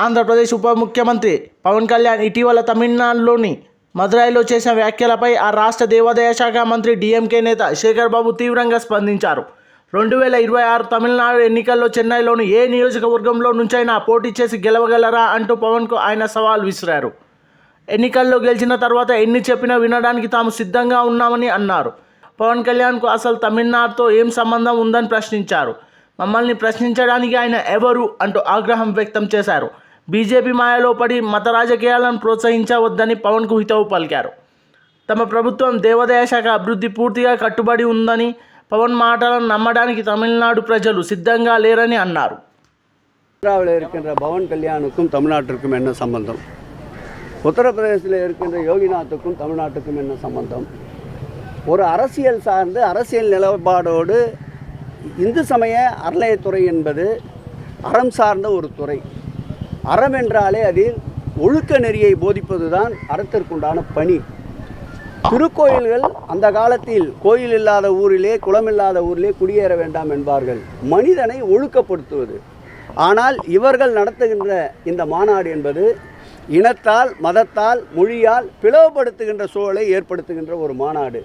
ఆంధ్రప్రదేశ్ ఉప ముఖ్యమంత్రి పవన్ కళ్యాణ్ ఇటీవల తమిళనాడులోని మదురైలో చేసిన వ్యాఖ్యలపై ఆ రాష్ట్ర దేవాదాయ శాఖ మంత్రి డిఎంకే నేత శేఖర్ బాబు తీవ్రంగా స్పందించారు. 2026 తమిళనాడు ఎన్నికల్లో చెన్నైలోని ఏ నియోజకవర్గంలో నుంచైనా పోటీ చేసి గెలవగలరా అంటూ పవన్కు ఆయన సవాల్ విసిరారు. ఎన్నికల్లో గెలిచిన తర్వాత ఎన్ని చెప్పినా వినడానికి తాము సిద్ధంగా ఉన్నామని అన్నారు. పవన్ కళ్యాణ్కు అసలు తమిళనాడుతో ఏం సంబంధం ఉందని ప్రశ్నించారు. మమ్మల్ని ప్రశ్నించడానికి ఆయన ఎవరు అంటూ ఆగ్రహం వ్యక్తం చేశారు. బీజేపీ మాయలో పడి మత రాజకీయాలను ప్రోత్సహించవద్దని పవన్కు హితవు పలికారు. తమ ప్రభుత్వం దేవాదాయ శాఖ అభివృద్ధి పూర్తిగా కట్టుబడి ఉందని, పవన్ మాటలను నమ్మడానికి తమిళనాడు ప్రజలు సిద్ధంగా లేరని అన్నారు. ஆந்திராவில் இருக்கின்ற பவன் கல்யாணுக்கும் தமிழ்நாட்டிற்கும் என்ன சம்பந்தம்? உத்தரப்பிரதேசத்தில் இருக்கின்ற யோகிநாத்துக்கும் தமிழ்நாட்டுக்கும் என்ன சம்பந்தம்? ஒரு அரசியல் சார்ந்து அரசியல் நிலப்பாடோடு இந்து சமய அறநிலையத்துறை என்பது அறம் சார்ந்த ஒரு துறை. அறம் என்றாலே அதில் ஒழுக்க நெறியை போதிப்பது தான் அறத்திற்குண்டான பணி. திருக்கோயில்கள் அந்த காலத்தில் கோயில் இல்லாத ஊரிலே குளமில்லாத ஊரிலே குடியேற வேண்டாம் என்பார்கள், மனிதனை ஒழுக்கப்படுத்துவது. ஆனால் இவர்கள் நடத்துகின்ற இந்த மாநாடு என்பது இனத்தால் மதத்தால் மொழியால் பிளவுபடுத்துகின்ற சூழலை ஏற்படுத்துகின்ற ஒரு மாநாடு.